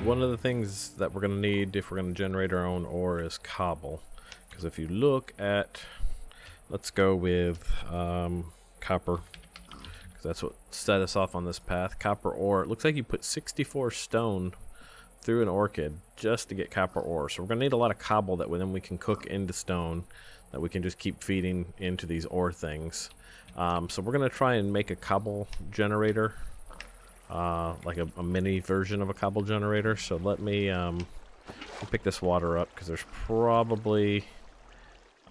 one of the things that we're going to need if we're going to generate our own ore is cobble. Because if you look at, let's go with copper, because that's what set us off on this path. Copper ore. It looks like you put 64 stone through an orchid just to get copper ore. So we're going to need a lot of cobble that then we can cook into stone, that we can just keep feeding into these ore things. So we're going to try and make a cobble generator, like a mini version of a cobble generator. So let me pick this water up, because there's probably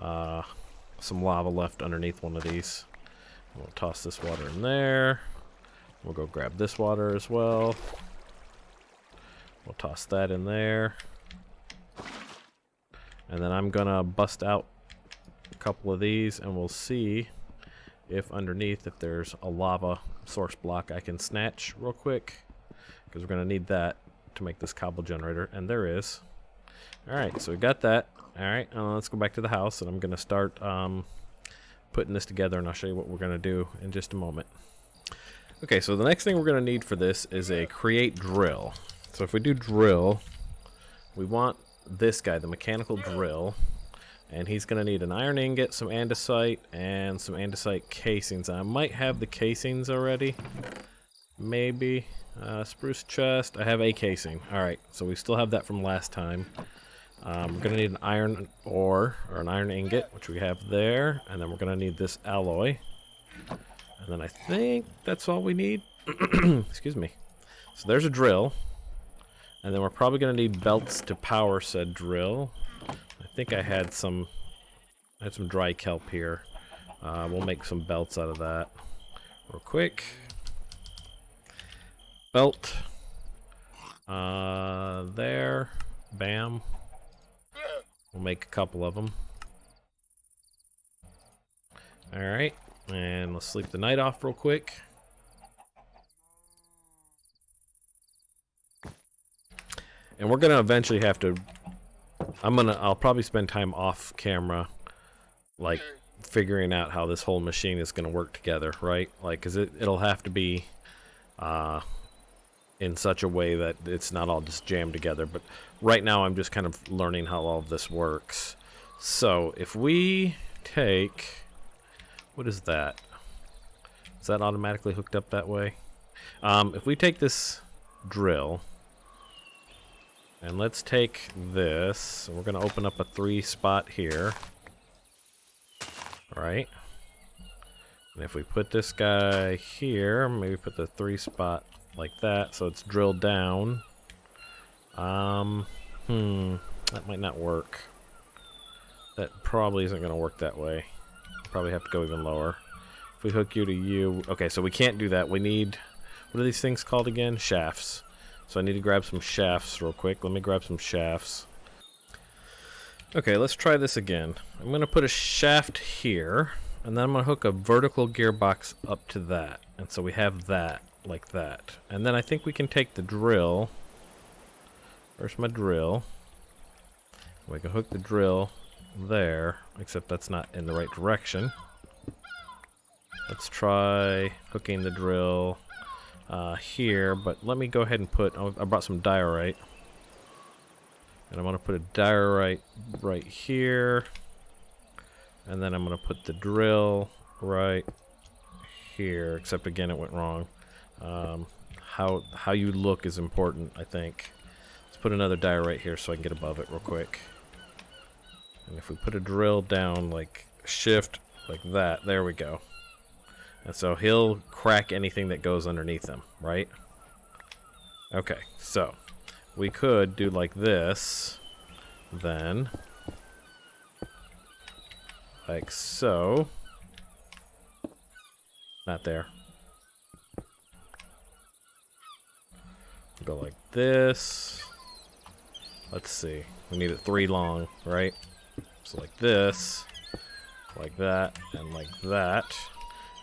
some lava left underneath one of these. We'll toss this water in there. We'll go grab this water as well. We'll toss that in there. And then I'm gonna bust out a couple of these, and we'll see if underneath, if there's a lava source block I can snatch real quick, because we're gonna need that to make this cobble generator, and there is. Alright, so we got that. Alright, let's go back to the house, and I'm gonna start putting this together, and I'll show you what we're gonna do in just a moment. Okay, so the next thing we're gonna need for this is a create drill. So if we do drill, we want this guy, the mechanical drill, and he's going to need an iron ingot, some andesite, and some andesite casings. I might have the casings already. Maybe. Spruce chest. I have a casing. Alright, so we still have that from last time. We're going to need an iron ore, or an iron ingot, which we have there. And then we're going to need this alloy. And then I think that's all we need. Excuse me. So there's a drill. And then we're probably going to need belts to power said drill. I think I had some dry kelp here. We'll make some belts out of that real quick. Belt. There. Bam. We'll make a couple of them. Alright. And let's sleep the night off real quick. And we're gonna eventually have to. I'll probably spend time off camera, like figuring out how this whole machine is gonna work together, right? Like, cause it'll have to be, in such a way that it's not all just jammed together. But right now, I'm just kind of learning how all of this works. So if we take, what is that? Is that automatically hooked up that way? If we take this drill. And let's take this, and we're going to open up a 3-spot here. Right? And if we put this guy here, maybe put the 3-spot like that, so it's drilled down. That might not work. That probably isn't going to work that way. Probably have to go even lower. If we hook you to you... Okay, so we can't do that. We need... What are these things called again? Shafts. So I need to grab some shafts real quick. Let me grab some shafts. Okay, let's try this again. I'm going to put a shaft here, and then I'm going to hook a vertical gearbox up to that. And so we have that, like that. And then I think we can take the drill. Where's my drill? We can hook the drill there, except that's not in the right direction. Let's try hooking the drill here, but let me go ahead and put, I brought some diorite, and I'm going to put a diorite right here, and then I'm going to put the drill right here, except again it went wrong. How you look is important, I think. Let's put another diorite here so I can get above it real quick. And if we put a drill down, like shift, like that, there we go. And so he'll crack anything that goes underneath him, right? Okay, so we could do like this, then, like so. Not there. Go like this. Let's see. We need it 3 long, right? So like this, like that, and like that.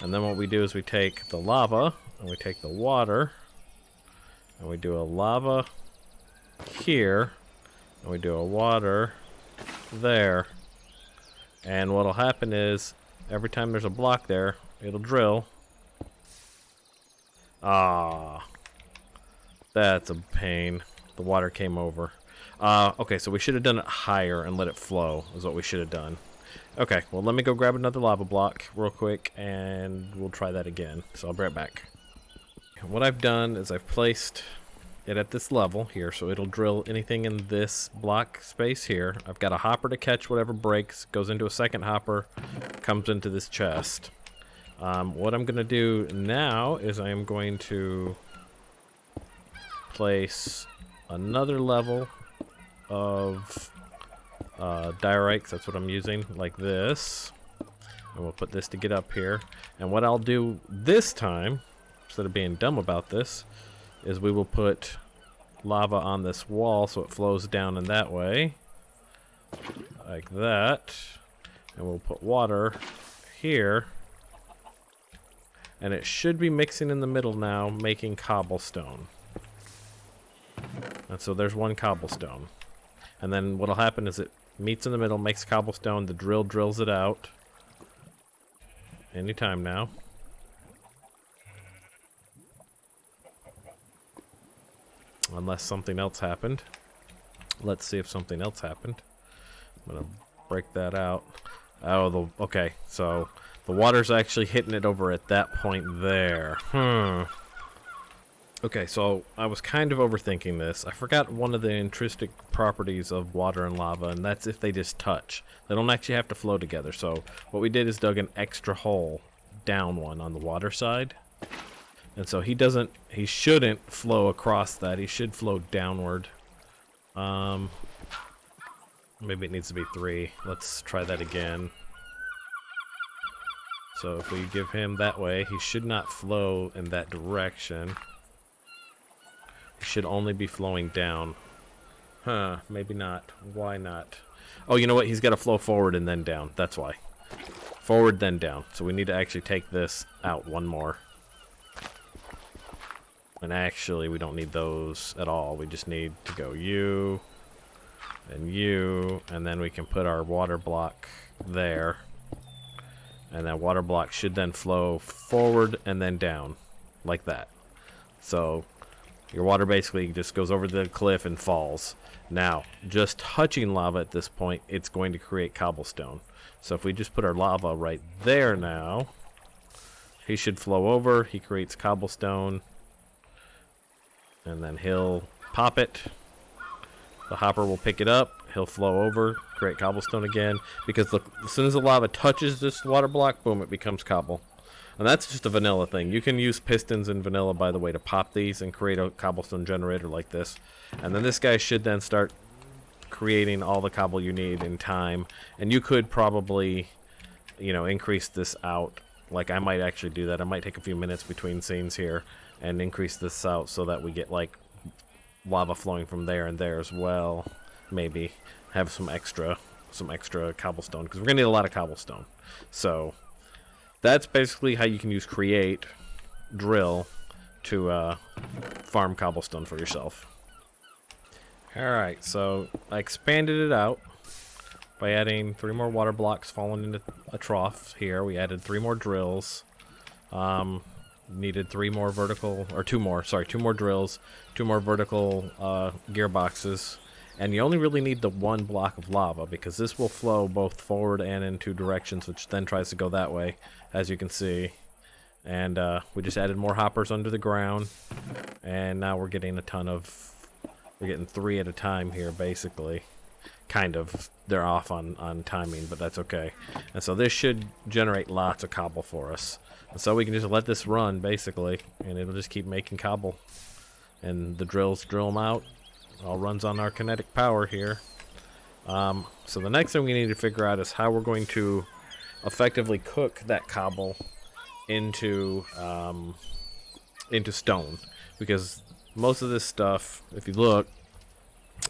And then what we do is we take the lava, and we take the water, and we do a lava here, and we do a water there. And what'll happen is, every time there's a block there, it'll drill. Ah, that's a pain. the water came over. Okay, so we should have done it higher and let it flow, is what we should have done. Okay, well, let me go grab another lava block real quick, and we'll try that again. So I'll be right back. What I've done is I've placed it at this level here, so it'll drill anything in this block space here. I've got a hopper to catch whatever breaks, goes into a second hopper, comes into this chest. What I'm going to do now is I am going to place another level of diorite, 'cause that's what I'm using, like this. And we'll put this to get up here. And what I'll do this time, instead of being dumb about this, is we will put lava on this wall so it flows down in that way. Like that. And we'll put water here. And it should be mixing in the middle now, making cobblestone. And so there's one cobblestone. And then what'll happen is it meets in the middle, makes cobblestone, the drill drills it out. Anytime now. Unless something else happened. Let's see if something else happened. I'm gonna break that out. Oh, okay, so the water's actually hitting it over at that point there. Okay, so I was kind of overthinking this. I forgot one of the intrinsic properties of water and lava, and that's if they just touch. They don't actually have to flow together. So what we did is dug an extra hole down one on the water side. And so he shouldn't flow across that. He should flow downward. Maybe it needs to be 3. Let's try that again. So if we give him that way, he should not flow in that direction. He should only be flowing down. Maybe not. Why not? Oh, you know what? He's got to flow forward and then down. That's why. Forward, then down. So we need to actually take this out one more. And actually, we don't need those at all. We just need to go you, and then we can put our water block there. And that water block should then flow forward and then down, like that. So your water basically just goes over the cliff and falls. Now, just touching lava at this point, it's going to create cobblestone. So if we just put our lava right there now, he should flow over, he creates cobblestone, and then he'll pop it. The hopper will pick it up, he'll flow over, create cobblestone again, because look, as soon as the lava touches this water block, boom, it becomes cobble. And that's just a vanilla thing. You can use pistons in vanilla, by the way, to pop these and create a cobblestone generator like this. And then this guy should then start creating all the cobble you need in time. And you could probably, you know, increase this out. Like, I might actually do that. I might take a few minutes between scenes here and increase this out so that we get, like, lava flowing from there and there as well. Maybe have some extra cobblestone, because we're gonna need a lot of cobblestone. So that's basically how you can use create drill to farm cobblestone for yourself. Alright, so I expanded it out by adding 3 more water blocks falling into a trough here. We added 3 more drills. Needed 3 more vertical, or 2 more drills, 2 more vertical gearboxes. And you only really need the 1 block of lava, because this will flow both forward and in 2 directions, which then tries to go that way, as you can see. And we just added more hoppers under the ground, and now we're getting we're getting 3 at a time here, basically. Kind of. They're off on timing, but that's okay. And so this should generate lots of cobble for us. And so we can just let this run, basically, and it'll just keep making cobble. And the drills drill them out. All runs on our kinetic power here. So the next thing we need to figure out is how we're going to effectively cook that cobble into stone. Because most of this stuff, if you look,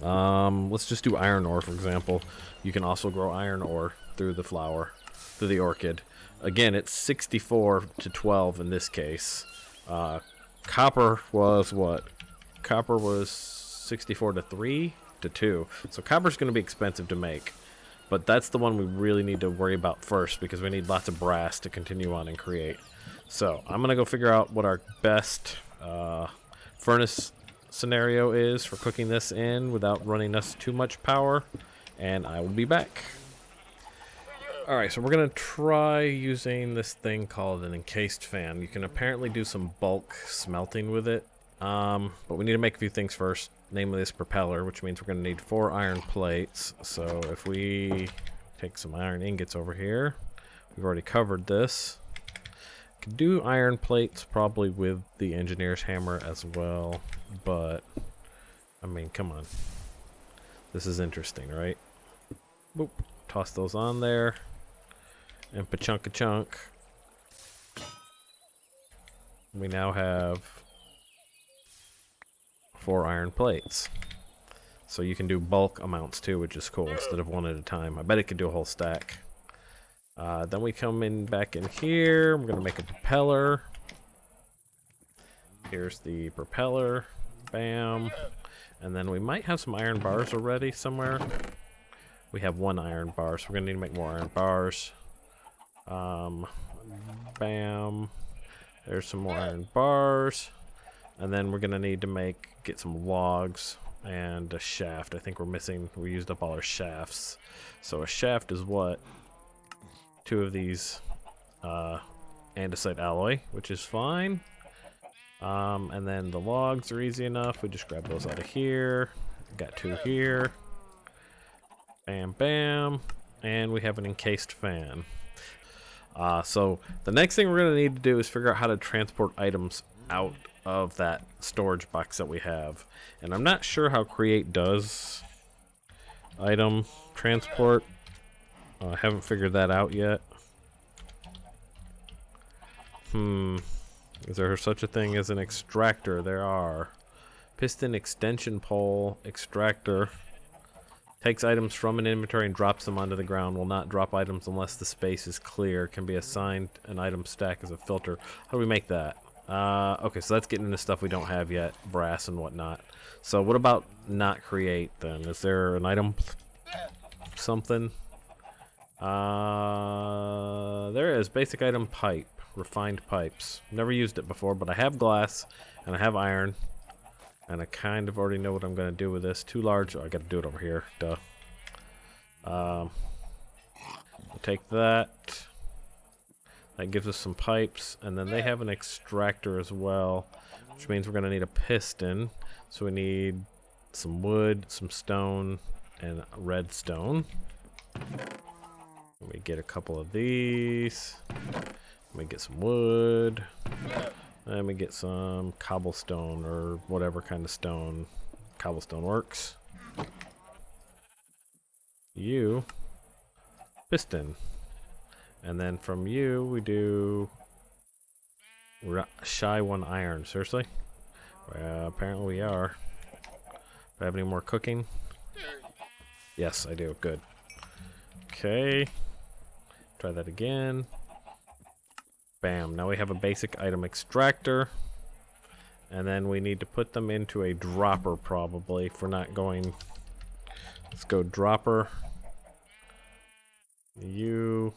let's just do iron ore, for example. You can also grow iron ore through the flower, through the orchid. Again, it's 64 to 12 in this case. Copper was what? Copper was 64 to 3 to 2. So copper's going to be expensive to make. But that's the one we really need to worry about first, because we need lots of brass to continue on and create. So I'm going to go figure out what our best furnace scenario is for cooking this in without running us too much power, and I will be back. Alright, so we're going to try using this thing called an encased fan. You can apparently do some bulk smelting with it, but we need to make a few things first, namely this propeller, which means we're going to need 4 iron plates. So if we take some iron ingots over here, we've already covered this. Could do iron plates probably with the engineer's hammer as well, but I mean, come on. This is interesting, right? Boop. Toss those on there. And pa-chunk-a-chunk. We now have 4 iron plates. So you can do bulk amounts too, which is cool, instead of one at a time. I bet it could do a whole stack. Then we come in back in here. We're gonna make a propeller. Here's the propeller. Bam. And then we might have some iron bars already somewhere. We have 1 iron bar, so we're gonna need to make more iron bars. Bam. There's some more iron bars. And then we're gonna need to get some logs and a shaft. I think we used up all our shafts. So a shaft is what? 2 of these andesite alloy, which is fine. And then the logs are easy enough. We just grab those out of here. Got 2 here. Bam, bam. And we have an encased fan. So the next thing we're going to need to do is figure out how to transport items out of that storage box that we have. And I'm not sure how Create does item transport. I haven't figured that out yet. Is there such a thing as an extractor? There are. Piston extension pole extractor. Takes items from an inventory and drops them onto the ground. Will not drop items unless the space is clear. Can be assigned an item stack as a filter. How do we make that? Okay, so that's getting into stuff we don't have yet. Brass and whatnot. So what about not create then? Is there an item something? There is. Basic item pipe. Refined pipes. Never used it before, but I have glass and I have iron. And I kind of already know what I'm going to do with this. Too large. Oh, I got to do it over here. Duh. We'll take that. That gives us some pipes. And then they have an extractor as well, which means we're going to need a piston. So we need some wood, some stone, and redstone. Let me get a couple of these. Let me get some wood. Let me get some cobblestone or whatever kind of stone. Cobblestone works. You. Piston. And then from you, we do... We're shy 1 iron. Seriously? Well, apparently we are. Do I have any more cooking? Yes, I do. Good. Okay. Try that again. Bam. Now we have a basic item extractor. And then we need to put them into a dropper probably if we're not going... Let's go dropper. You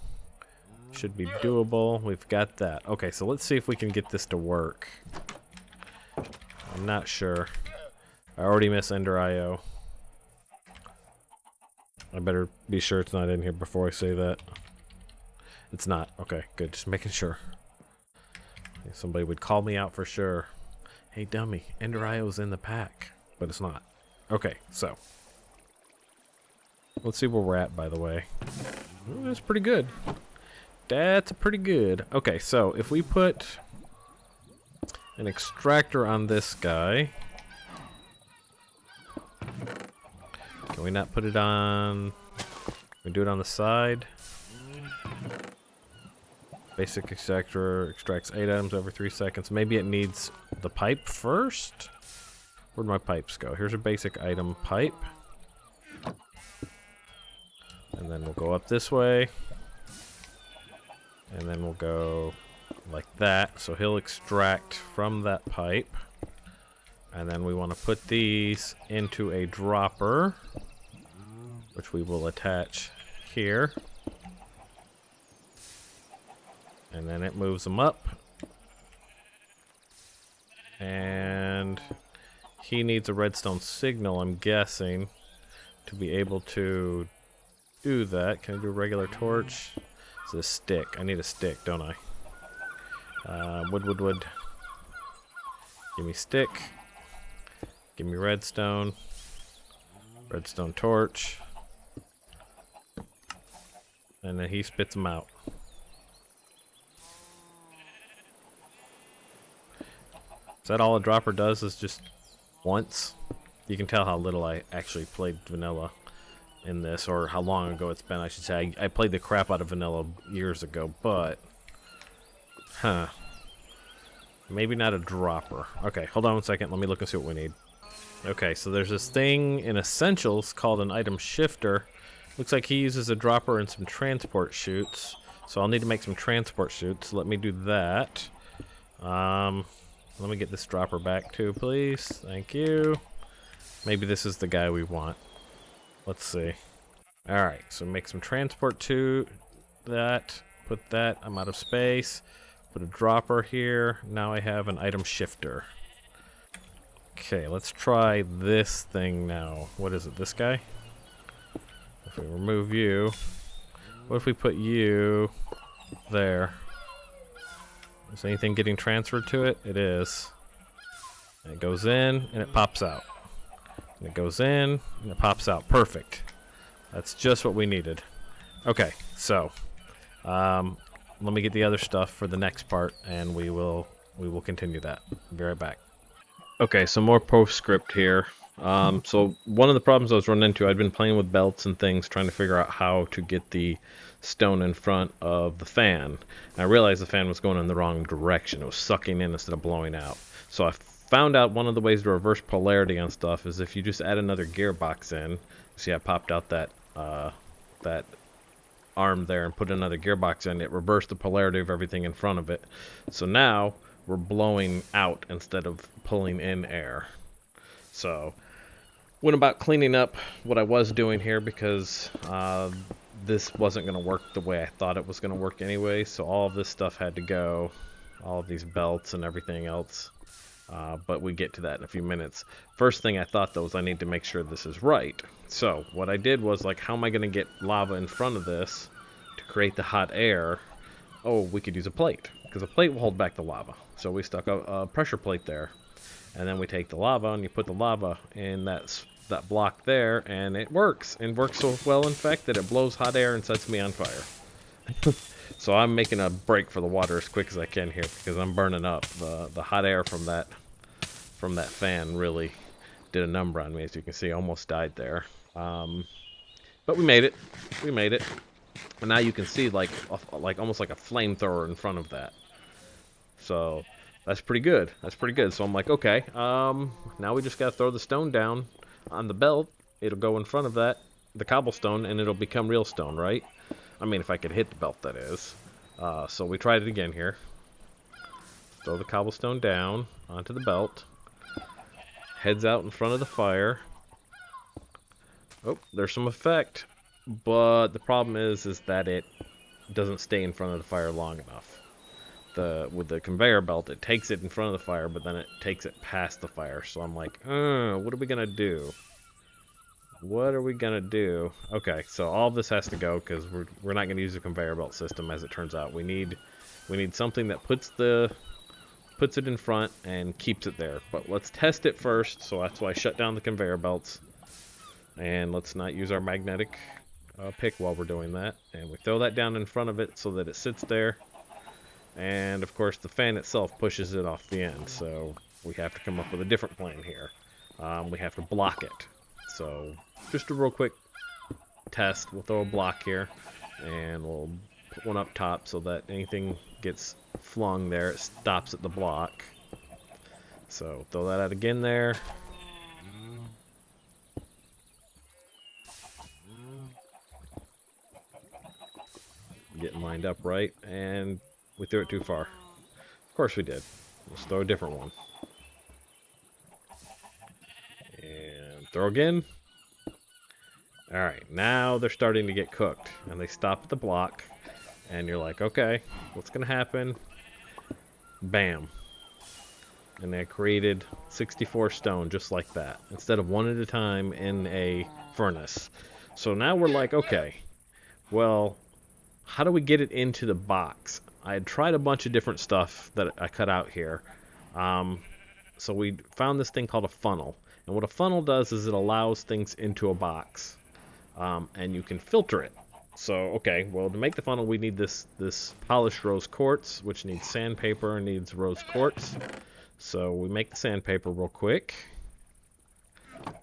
should be doable. We've got that. Okay, so let's see if we can get this to work. I'm not sure. I already miss Ender IO. I better be sure it's not in here before I say that. It's not. Okay, good. Just making sure. Somebody would call me out for sure. Hey, dummy, Ender IO's in the pack. But it's not. Okay, so. Let's see where we're at, by the way. Ooh, that's pretty good. That's pretty good. Okay, so if we put an extractor on this guy. Can we not put it on... We do it on the side. Basic extractor extracts 8 items every 3 seconds. Maybe it needs the pipe first? Where'd my pipes go? Here's a basic item pipe. And then we'll go up this way. And then we'll go like that. So he'll extract from that pipe. And then we want to put these into a dropper, which we will attach here. And then it moves them up. And he needs a redstone signal, I'm guessing, to be able to do that. Can I do a regular torch? It's a stick. I need a stick, don't I? Wood. Give me stick. Give me redstone. Redstone torch. And then he spits them out. Is that all a dropper does, is just once? You can tell how little I actually played vanilla in this, or how long ago it's been, I should say. I played the crap out of vanilla years ago, but... Huh. Maybe not a dropper. Okay, hold on one second. Let me look and see what we need. Okay, so there's this thing in Essentials called an item shifter. Looks like he uses a dropper and some transport chutes. So I'll need to make some transport chutes. Let me do that. Let me get this dropper back too, please. Thank you. Maybe this is the guy we want. Let's see. Alright, so make some transport to that. Put that. I'm out of space. Put a dropper here. Now I have an item shifter. Okay, let's try this thing now. What is it, this guy? If we remove you, what if we put you there? Is anything getting transferred to it? It is. And it goes in and it pops out. And it goes in and it pops out. Perfect. That's just what we needed. Okay, so let me get the other stuff for the next part, and we will continue that. I'll be right back. Okay, some more postscript here. So one of the problems I was running into, I'd been playing with belts and things, trying to figure out how to get the stone in front of the fan. And I realized the fan was going in the wrong direction. It was sucking in instead of blowing out. So I found out one of the ways to reverse polarity on stuff is if you just add another gearbox in. See, I popped out that that arm there and put another gearbox in. It reversed the polarity of everything in front of it. So now we're blowing out instead of pulling in air. So went about cleaning up what I was doing here because this wasn't going to work the way I thought it was going to work anyway. So all of this stuff had to go, all of these belts and everything else. But we get to that in a few minutes. First thing I thought though was I need to make sure this is right. So what I did was, like, how am I going to get lava in front of this to create the hot air? Oh, we could use a plate, because a plate will hold back the lava. So we stuck a pressure plate there. And then we take the lava and you put the lava in that block there, and it works. And works so well, in fact, that it blows hot air and sets me on fire. So I'm making a break for the water as quick as I can here because I'm burning up. The hot air from that fan really did a number on me, as you can see. I almost died there. But we made it. We made it. And now you can see like almost like a flamethrower in front of that. So that's pretty good. That's pretty good. So I'm like, okay, now we just gotta throw the stone down on the belt. It'll go in front of that, the cobblestone, and it'll become real stone, right? I mean, if I could hit the belt, that is. So we tried it again here. Throw the cobblestone down onto the belt. Heads out in front of the fire. Oh, there's some effect. But the problem is that it doesn't stay in front of the fire long enough. With the conveyor belt, it takes it in front of the fire, but then it takes it past the fire. So I'm like, what are we gonna do? What are we gonna do? Okay, so all of this has to go because we're not gonna use the conveyor belt system, as it turns out. We need something that puts it in front and keeps it there. But let's test it first. So that's why I shut down the conveyor belts, and let's not use our magnetic pick while we're doing that. And we throw that down in front of it so that it sits there. And of course the fan itself pushes it off the end, so we have to come up with a different plan here. We have to block it. So just a real quick test, we'll throw a block here and we'll put one up top so that anything gets flung there, it stops at the block. So throw that out again there. Getting lined up right, and we threw it too far. Of course we did. Let's throw a different one. And throw again. Alright, now they're starting to get cooked. And they stop at the block. And you're like, okay, what's going to happen? Bam. And I created 64 stone just like that, instead of one at a time in a furnace. So now we're like, okay, well, how do we get it into the box? I had tried a bunch of different stuff that I cut out here. Um, so we found this thing called a funnel. And what a funnel does is it allows things into a box. And you can filter it. So, okay, well, to make the funnel, we need this polished rose quartz, which needs sandpaper and needs rose quartz. So we make the sandpaper real quick.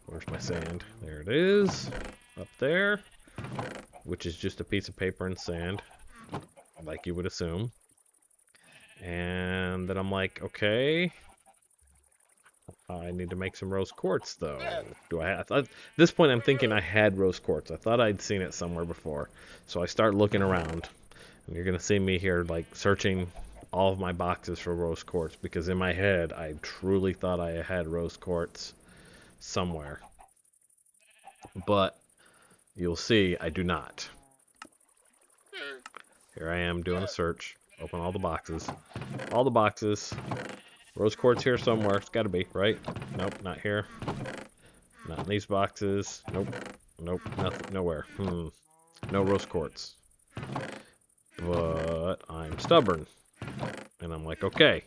Where's my sand? There it is. Up there. Which is just a piece of paper and sand, like you would assume. And then I'm like, okay, I need to make some rose quartz, though. Do I have... At this point, I'm thinking I had rose quartz. I thought I'd seen it somewhere before. So I start looking around. And you're going to see me here, like, searching all of my boxes for rose quartz. Because in my head, I truly thought I had rose quartz somewhere. But you'll see I do not. Here I am doing a search. Open all the boxes. All the boxes. Rose quartz here somewhere. It's got to be, right? Nope, not here. Not in these boxes. Nope. Nope, nothing, nowhere. No rose quartz. But I'm stubborn. And I'm like, okay.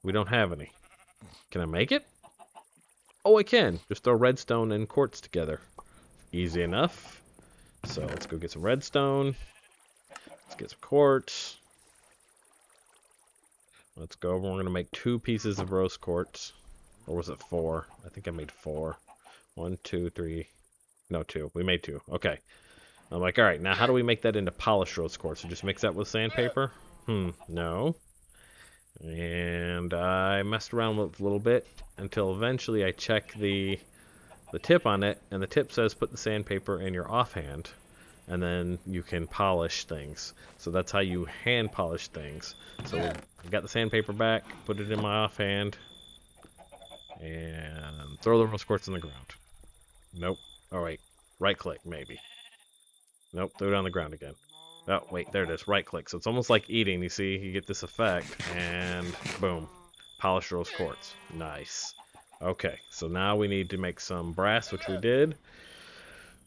We don't have any. Can I make it? Oh, I can. Just throw redstone and quartz together. Easy enough. So let's go get some redstone. Let's get some quartz. Let's go over. We're going to make 2 pieces of rose quartz. Or was it 4? I think I made 4. 1, 2, 3. No, 2. We made 2. Okay. I'm like, all right, now how do we make that into polished rose quartz? So just mix that with sandpaper? No. And I messed around with it a little bit until eventually I check the tip on it, and the tip says put the sandpaper in your offhand, and then you can polish things. So that's how you hand polish things. So I got the sandpaper back, put it in my offhand, and throw the rose quartz in the ground. Nope. Oh wait, right click maybe. Nope, throw it on the ground again. Oh wait, there it is, right click. So it's almost like eating, you see, you get this effect, and boom, polished rose quartz. Nice. Okay, so now we need to make some brass, which we did.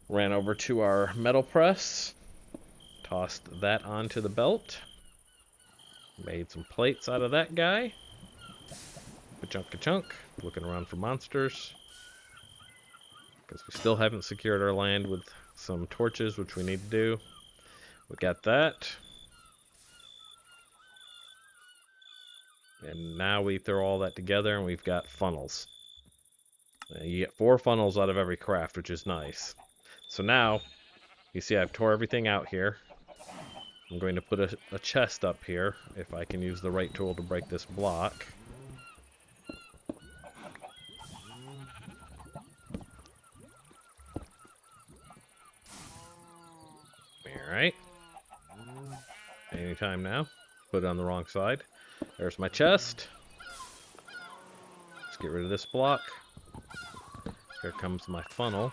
Ran over to our metal press, tossed that onto the belt, made some plates out of that guy. Ka-chunk, looking around for monsters, because we still haven't secured our land with some torches, which we need to do. We got that. And now we throw all that together and we've got funnels. And you get 4 funnels out of every craft, which is nice. So now, you see I've tore everything out here. I'm going to put a chest up here, if I can use the right tool to break this block. Alright. Anytime now. Put it on the wrong side. There's my chest. Let's get rid of this block. Here comes my funnel.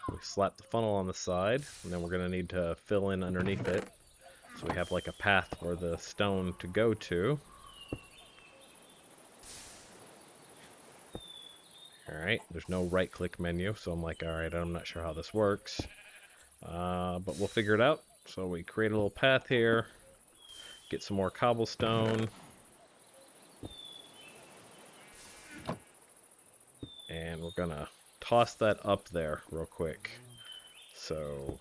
We slap the funnel on the side, and then we're going to need to fill in underneath it. So we have like a path for the stone to go to. Alright, there's no right click menu, so I'm like, alright, I'm not sure how this works. But we'll figure it out. So we create a little path here. Get some more cobblestone. And we're gonna toss that up there real quick. So,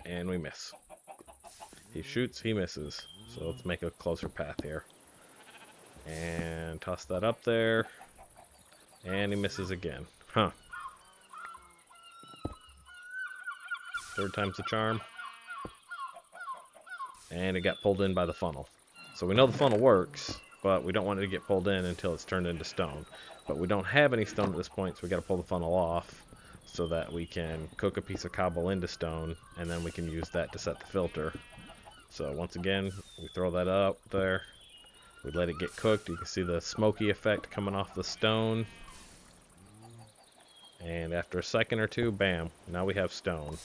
and we miss. He shoots, he misses. So let's make a closer path here. And toss that up there. And he misses again. Huh. 3rd time's the charm. And it got pulled in by the funnel. So we know the funnel works, but we don't want it to get pulled in until it's turned into stone. But we don't have any stone at this point, so we got to pull the funnel off so that we can cook a piece of cobble into stone, and then we can use that to set the filter. So once again, we throw that up there. We let it get cooked. You can see the smoky effect coming off the stone. And after a second or two, bam, now we have stone.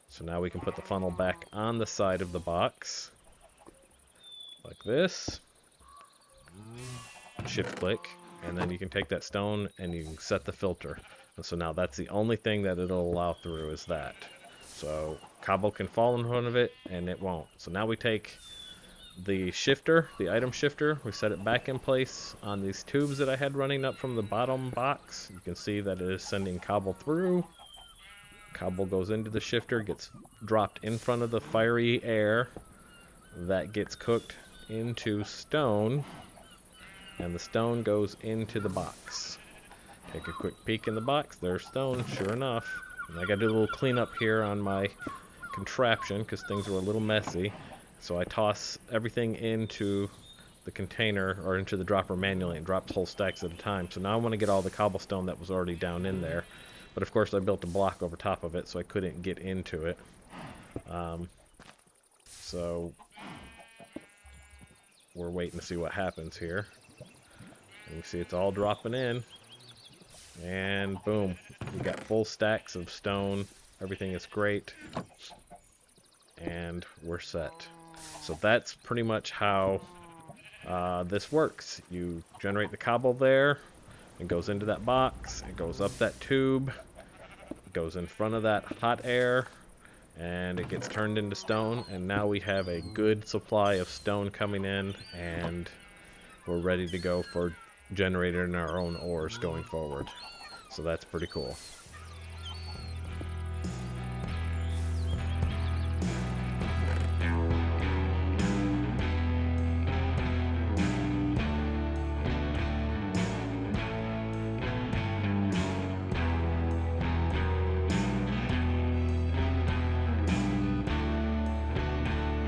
So now we can put the funnel back on the side of the box, like this. Shift click, and then you can take that stone and you can set the filter. And so now that's the only thing that it'll allow through is that. So cobble can fall in front of it and it won't. So now we take the shifter, the item shifter, we set it back in place on these tubes that I had running up from the bottom box. You can see that it is sending cobble through. Cobble goes into the shifter, gets dropped in front of the fiery air. That gets cooked into stone, and the stone goes into the box. Take a quick peek in the box. There's stone, sure enough. And I got to do a little cleanup here on my contraption because things were a little messy. So I toss everything into the container or into the dropper manually and drops whole stacks at a time. So now I want to get all the cobblestone that was already down in there. But of course I built a block over top of it, so I couldn't get into it. So we're waiting to see what happens here. And you see it's all dropping in. And boom, we got full stacks of stone. Everything is great. And we're set. So that's pretty much how this works. You generate the cobble there. It goes into that box. It goes up that tube. It goes in front of that hot air. And it gets turned into stone. And now we have a good supply of stone coming in. And we're ready to go for generating our own ores going forward. So that's pretty cool.